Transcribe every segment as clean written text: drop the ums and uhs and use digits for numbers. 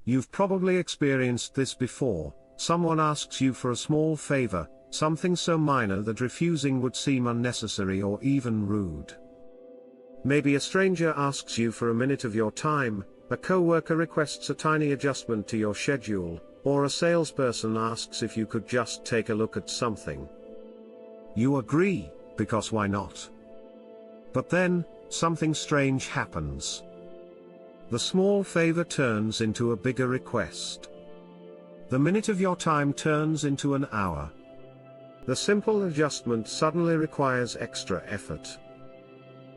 You've probably experienced this before. Someone asks you for a small favor, something so minor that refusing would seem unnecessary or even rude. Maybe a stranger asks you for a minute of your time, a coworker requests a tiny adjustment to your schedule, or a salesperson asks if you could just take a look at something. You agree, because why not? But then, something strange happens. The small favor turns into a bigger request. The minute of your time turns into an hour. The simple adjustment suddenly requires extra effort.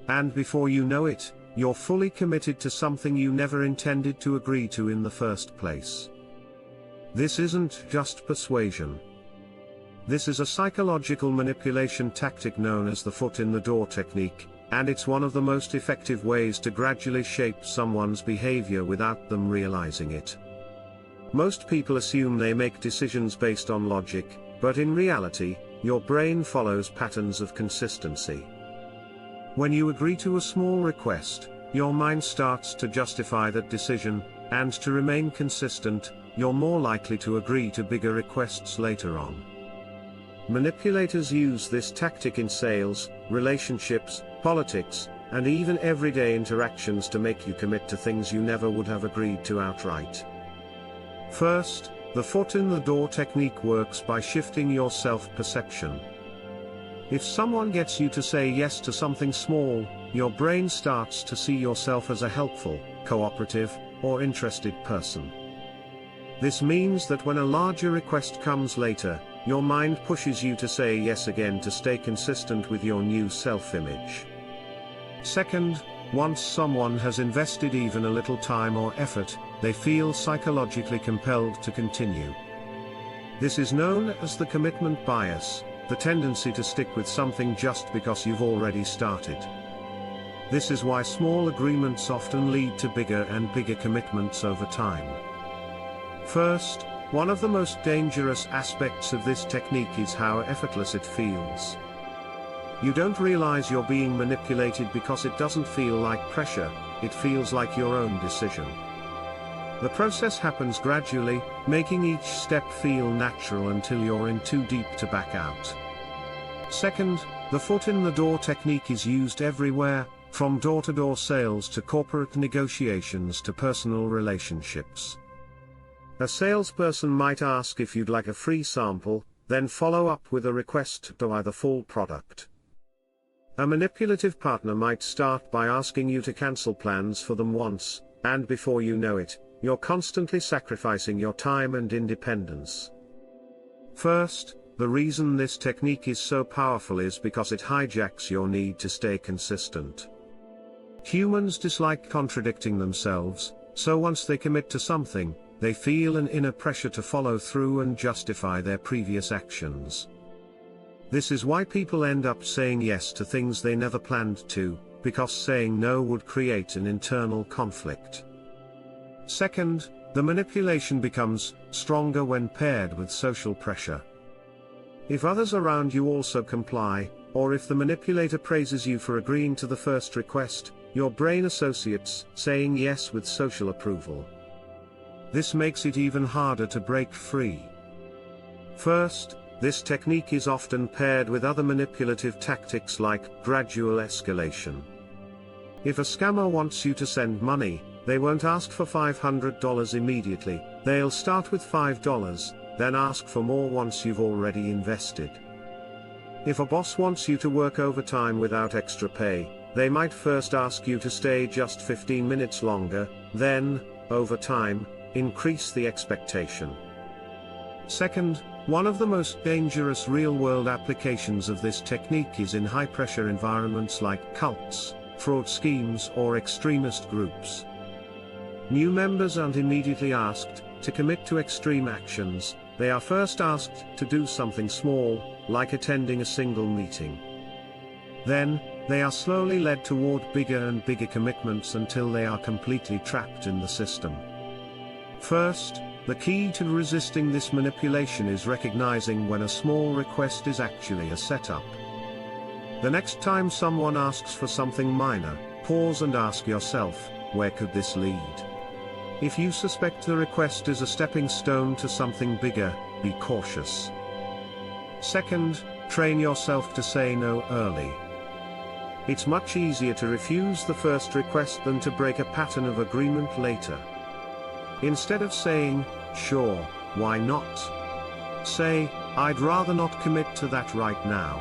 And before you know it, you're fully committed to something you never intended to agree to in the first place. This isn't just persuasion. This is a psychological manipulation tactic known as the foot in the door technique, and it's one of the most effective ways to gradually shape someone's behavior without them realizing it. Most people assume they make decisions based on logic, but in reality, your brain follows patterns of consistency. When you agree to a small request, your mind starts to justify that decision, and to remain consistent, you're more likely to agree to bigger requests later on. Manipulators use this tactic in sales, relationships, politics, and even everyday interactions to make you commit to things you never would have agreed to outright. First, the foot in the door technique works by shifting your self-perception. If someone gets you to say yes to something small, your brain starts to see yourself as a helpful, cooperative, or interested person. This means that when a larger request comes later, your mind pushes you to say yes again to stay consistent with your new self-image. Second, once someone has invested even a little time or effort, they feel psychologically compelled to continue. This is known as the commitment bias, the tendency to stick with something just because you've already started. This is why small agreements often lead to bigger and bigger commitments over time. First, one of the most dangerous aspects of this technique is how effortless it feels. You don't realize you're being manipulated because it doesn't feel like pressure, it feels like your own decision. The process happens gradually, making each step feel natural until you're in too deep to back out. Second, the foot in the door technique is used everywhere, from door-to-door sales to corporate negotiations to personal relationships. A salesperson might ask if you'd like a free sample, then follow up with a request to buy the full product. A manipulative partner might start by asking you to cancel plans for them once, and before you know it, you're constantly sacrificing your time and independence. First, the reason this technique is so powerful is because it hijacks your need to stay consistent. Humans dislike contradicting themselves, so once they commit to something, they feel an inner pressure to follow through and justify their previous actions. This is why people end up saying yes to things they never planned to, because saying no would create an internal conflict. Second, the manipulation becomes stronger when paired with social pressure. If others around you also comply, or if the manipulator praises you for agreeing to the first request, your brain associates saying yes with social approval. This makes it even harder to break free. First, this technique is often paired with other manipulative tactics like gradual escalation. If a scammer wants you to send money, they won't ask for $500 immediately, they'll start with $5, then ask for more once you've already invested. If a boss wants you to work overtime without extra pay, they might first ask you to stay just 15 minutes longer, then, over time, increase the expectation. Second, one of the most dangerous real-world applications of this technique is in high-pressure environments like cults, fraud schemes, or extremist groups. New members aren't immediately asked to commit to extreme actions, they are first asked to do something small, like attending a single meeting. Then, they are slowly led toward bigger and bigger commitments until they are completely trapped in the system. First, the key to resisting this manipulation is recognizing when a small request is actually a setup. The next time someone asks for something minor, pause and ask yourself, where could this lead? If you suspect the request is a stepping stone to something bigger, be cautious. Second, train yourself to say no early. It's much easier to refuse the first request than to break a pattern of agreement later. Instead of saying, "Sure, why not?" say, "I'd rather not commit to that right now."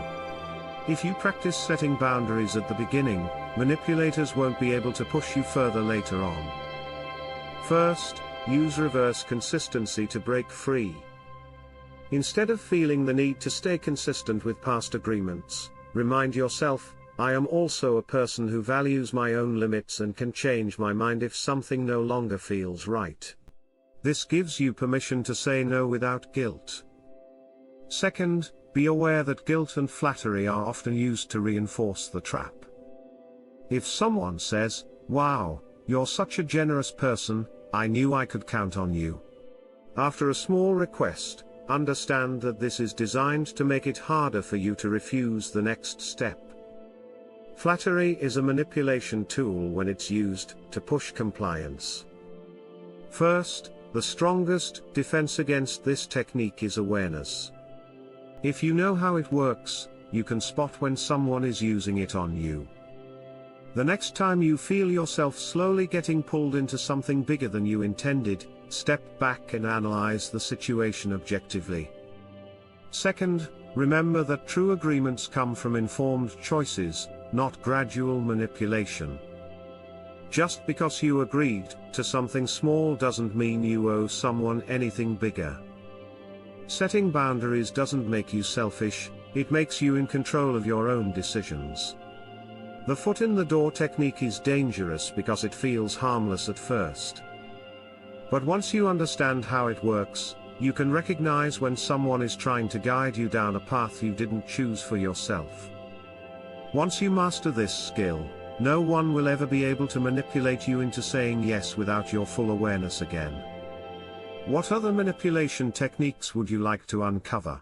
If you practice setting boundaries at the beginning, manipulators won't be able to push you further later on. First, use reverse consistency to break free. Instead of feeling the need to stay consistent with past agreements, remind yourself, "I am also a person who values my own limits and can change my mind if something no longer feels right." This gives you permission to say no without guilt. Second, be aware that guilt and flattery are often used to reinforce the trap. If someone says, "Wow, you're such a generous person, I knew I could count on you," after a small request, understand that this is designed to make it harder for you to refuse the next step. Flattery is a manipulation tool when it's used to push compliance. First, the strongest defense against this technique is awareness. If you know how it works, you can spot when someone is using it on you. The next time you feel yourself slowly getting pulled into something bigger than you intended, step back and analyze the situation objectively. Second, remember that true agreements come from informed choices, not gradual manipulation. Just because you agreed to something small doesn't mean you owe someone anything bigger. Setting boundaries doesn't make you selfish, it makes you in control of your own decisions. The foot in the door technique is dangerous because it feels harmless at first. But once you understand how it works, you can recognize when someone is trying to guide you down a path you didn't choose for yourself. Once you master this skill, no one will ever be able to manipulate you into saying yes without your full awareness again. What other manipulation techniques would you like to uncover?